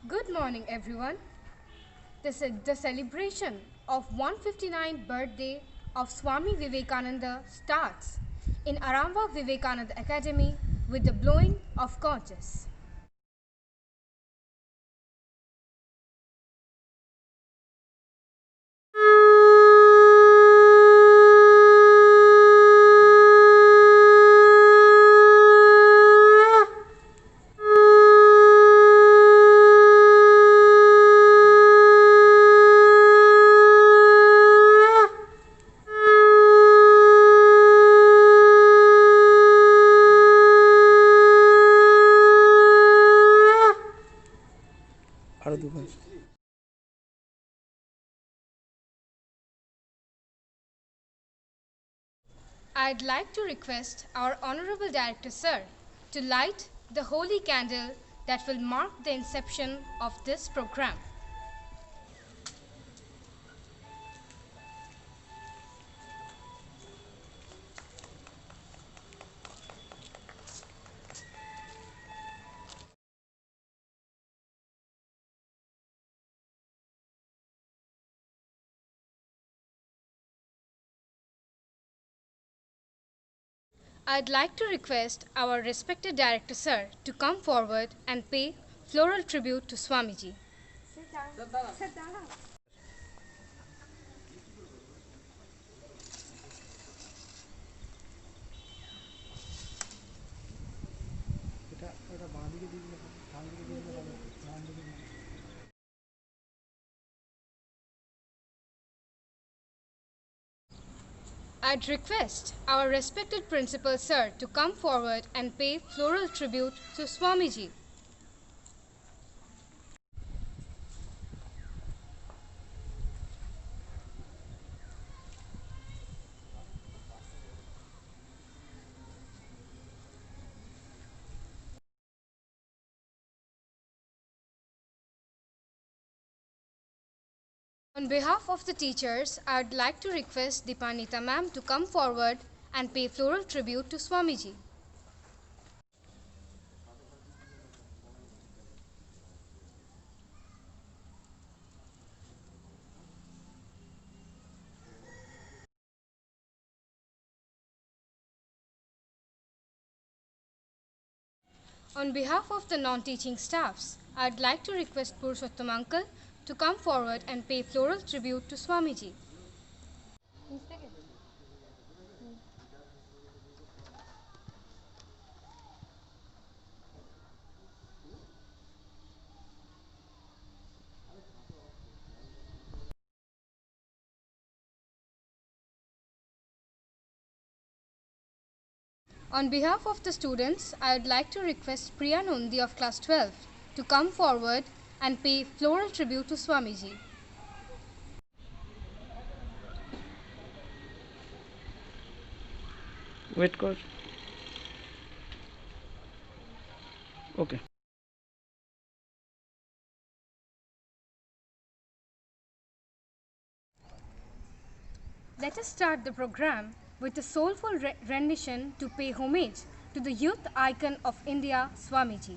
Good morning, everyone. The celebration of 159th birthday of Swami Vivekananda starts in Aramba Vivekananda Academy with the blowing of conches. I'd like to request our Honorable Director Sir to light the holy candle that will mark the inception of this program. I'd like to request our respected Director Sir to come forward and pay floral tribute to Swamiji. Sit down. Sit down. I'd request our respected Principal Sir to come forward and pay floral tribute to Swamiji. On behalf of the teachers, I'd like to request Dipanita ma'am to come forward and pay floral tribute to Swamiji. On behalf of the non-teaching staffs, I'd like to request Purushottam uncle to come forward and pay floral tribute to Swamiji. On behalf of the students, I would like to request Priya Nundi of class 12 to come forward and pay floral tribute to Swamiji. Wait, coach. Okay. Let us start the program with a soulful rendition to pay homage to the youth icon of India, Swamiji.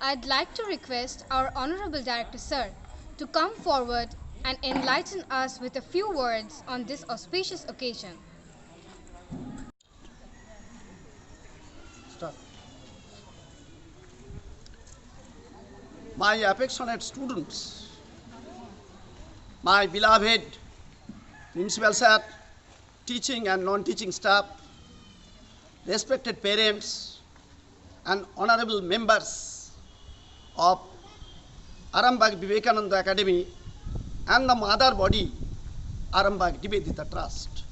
I'd like to request our Honorable Director Sir to come forward and enlighten us with a few words on this auspicious occasion. Start. My affectionate students, my beloved principal sir, teaching and non-teaching staff, respected parents, and honorable members of Arambagh Vivekananda Academy and the mother body Arambagh Nivedita Trust.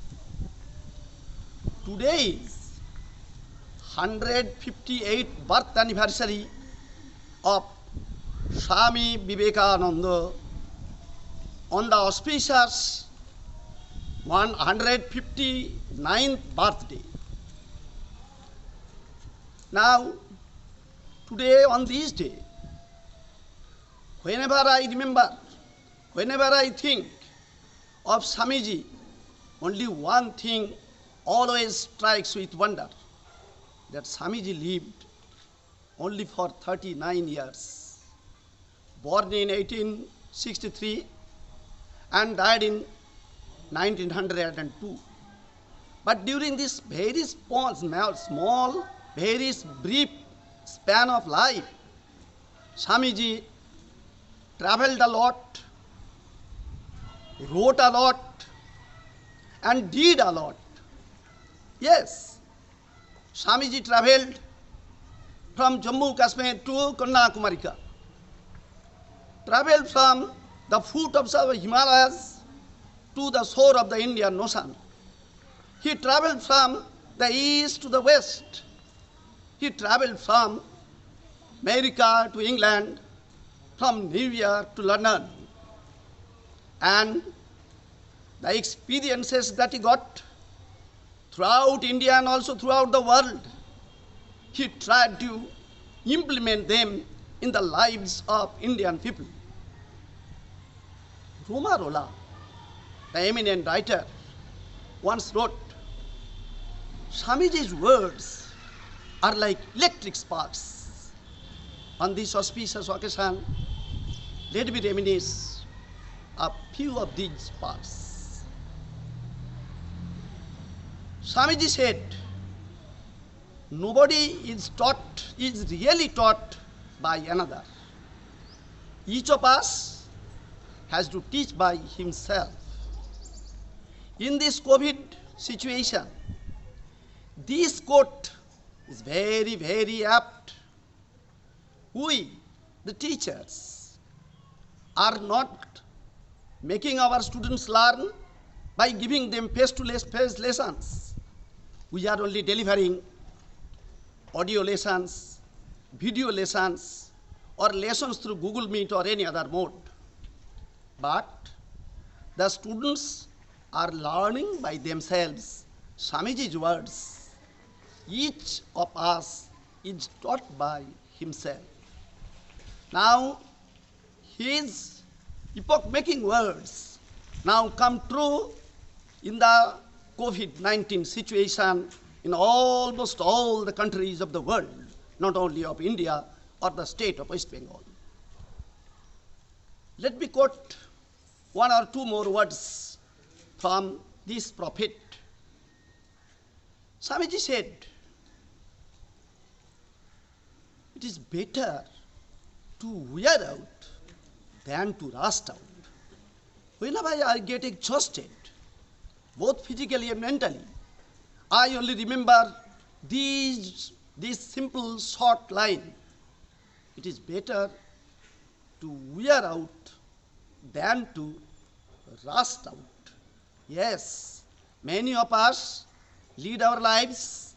Today is 158th birth anniversary of Swami Vivekananda on the auspicious 159th birthday. Now, today on this day, whenever I remember, whenever I think of Swamiji, only one thing always strikes with wonder, that Swamiji lived only for 39 years, born in 1863 and died in 1902. But during this very small, very brief span of life, Swamiji traveled a lot, wrote a lot, and did a lot. Yes, Swamiji traveled from Jammu Kashmir to Kanyakumari, traveled from the foot of the Himalayas to the shore of the Indian Ocean. He traveled from the east to the west. He traveled from America to England, from New York to London. And the experiences that he got throughout India and also throughout the world, he tried to implement them in the lives of Indian people. Roma Rolla, the eminent writer, once wrote, Swamiji's words are like electric sparks. On this auspicious occasion, let me reminisce a few of these sparks. Swamiji said, nobody is really taught by another. Each of us has to teach by himself. In this COVID situation, this quote is very, very apt. We, the teachers, are not making our students learn by giving them face-to-face lessons. We are only delivering audio lessons, video lessons, or lessons through Google Meet or any other mode. But the students are learning by themselves Swamiji's words. Each of us is taught by himself. Now, his epoch-making words now come true in the COVID-19 situation in almost all the countries of the world, not only of India or the state of West Bengal. Let me quote one or two more words from this prophet. Swamiji said, it is better to wear out than to rust out. Whenever I get exhausted, both physically and mentally, I only remember this simple short line. It is better to wear out than to rust out. Yes, many of us lead our lives,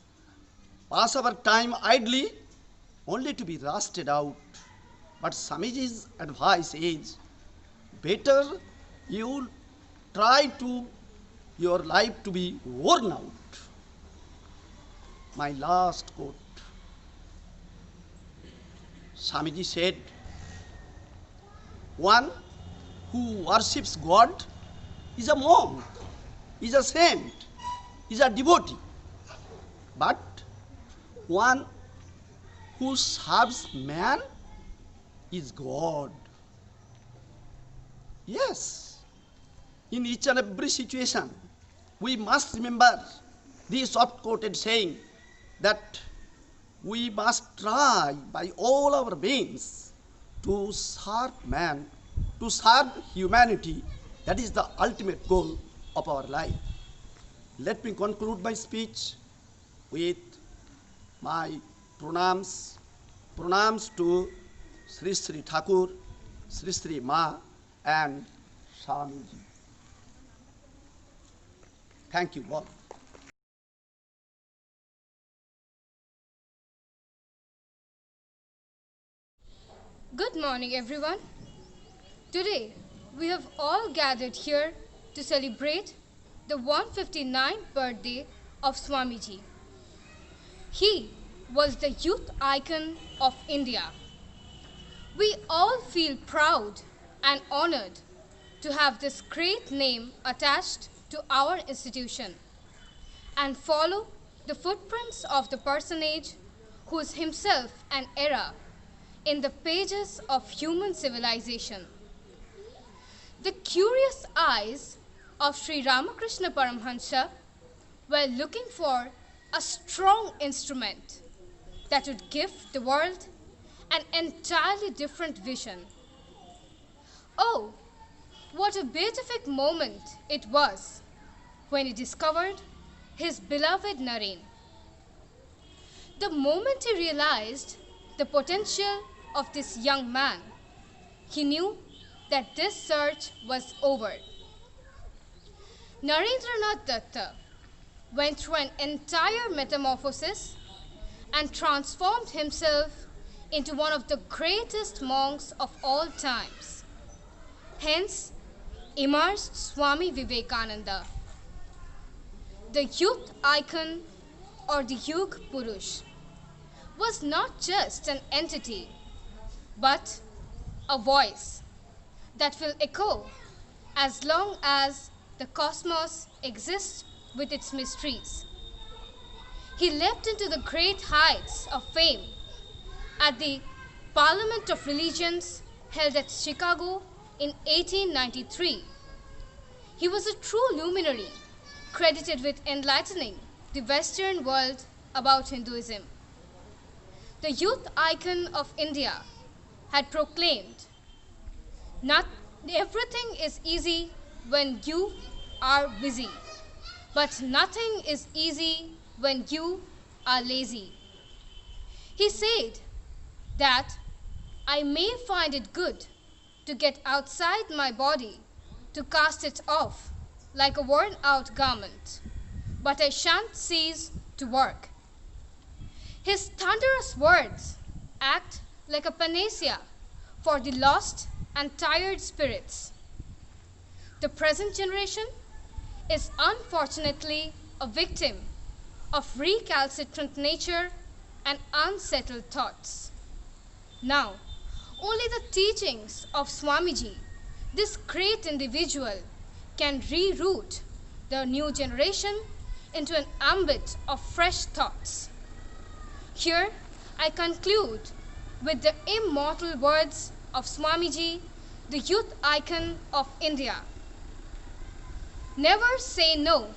pass our time idly, only to be rusted out. But Swamiji's advice is, better you try to your life to be worn out. My last quote. Swamiji said, one who worships God is a monk, is a saint, is a devotee. But one who serves man is God. Yes, in each and every situation, we must remember the oft-quoted saying that we must try by all our means to serve man, to serve humanity. That is the ultimate goal of our life. Let me conclude my speech with my pranams to Sri Sri Thakur, Sri Sri Ma, and Swamiji. Thank you all. Good morning, everyone. Today, we have all gathered here to celebrate the 159th birthday of Swamiji. He was the youth icon of India. We all feel proud and honored to have this great name attached to our institution and follow the footprints of the personage who is himself an era in the pages of human civilization. The curious eyes of Sri Ramakrishna Paramhansa were looking for a strong instrument that would give the world an entirely different vision. Oh, what a beatific moment it was when he discovered his beloved Naren. The moment he realized the potential of this young man, he knew that this search was over. Narendranath Datta went through an entire metamorphosis and transformed himself into one of the greatest monks of all times. Hence, emerged Swami Vivekananda, the youth icon or the Yug Purush, was not just an entity, but a voice that will echo as long as the cosmos exists with its mysteries. He leapt into the great heights of fame at the Parliament of Religions held at Chicago in 1893. He was a true luminary, credited with enlightening the Western world about Hinduism. The youth icon of India had proclaimed, "Not everything is easy when you are busy, but nothing is easy when you are lazy." He said that I may find it good to get outside my body to cast it off like a worn-out garment, but I shan't cease to work. His thunderous words act like a panacea for the lost and tired spirits. The present generation is unfortunately a victim of recalcitrant nature and unsettled thoughts. Now, only the teachings of Swamiji, this great individual, can reroute the new generation into an ambit of fresh thoughts. Here, I conclude with the immortal words of Swamiji, the youth icon of India. Never say no.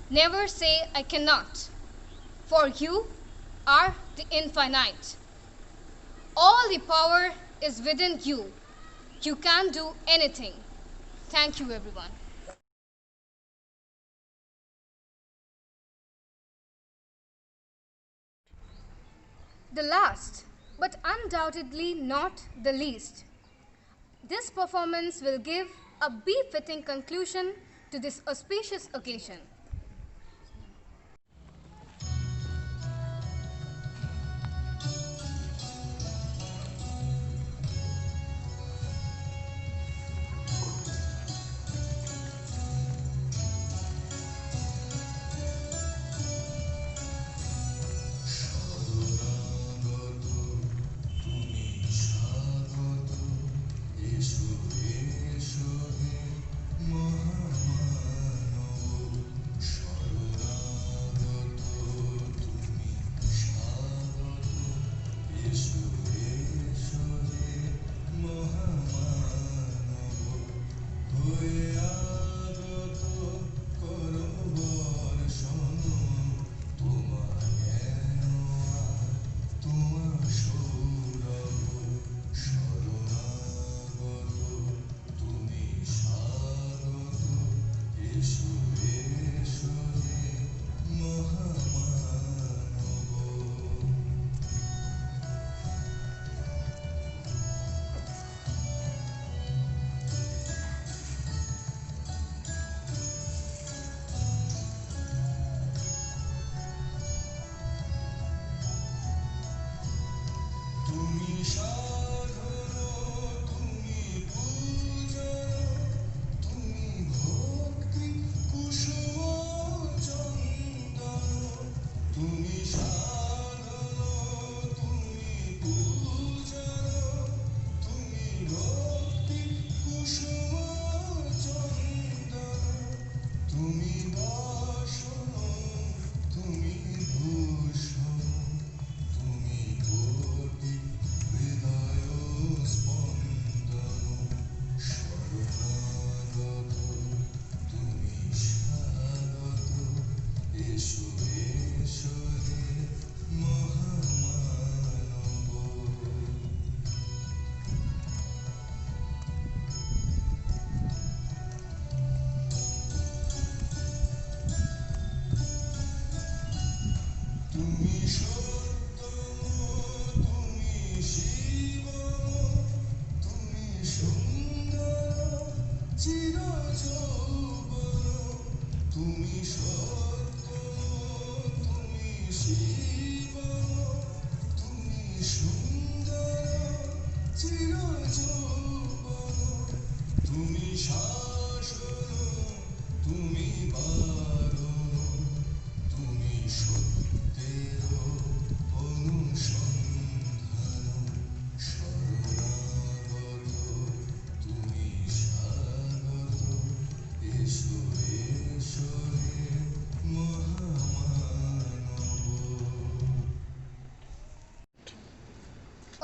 Never say I cannot. For you are the infinite. All the power is within you. You can do anything. Thank you, everyone. The last, but undoubtedly not the least, this performance will give a befitting conclusion to this auspicious occasion.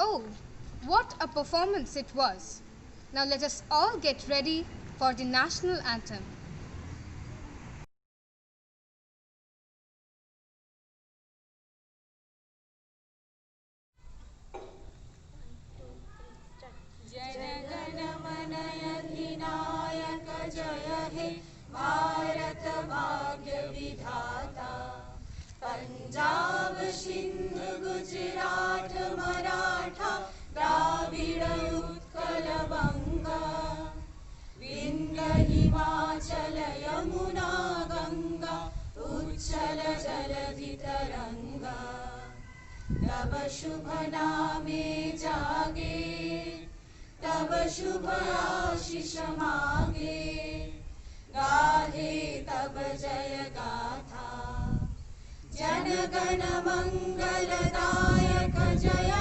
Oh, what a performance it was! Now let us all get ready for the national anthem. जनगणमनयधिनायक जय हे भारत भाग्य विधाता पंजाब सिंध गुजरात मराठा द्राविड़ उत्कल बंगा विंध्य हिमाचल यमुना गंगा उच्चल जलधि तरंगा तब शुभ नामे जागे तब शुभ आशीष मांगे गाहे तब जय गाथा जनगण मंगलदायक जय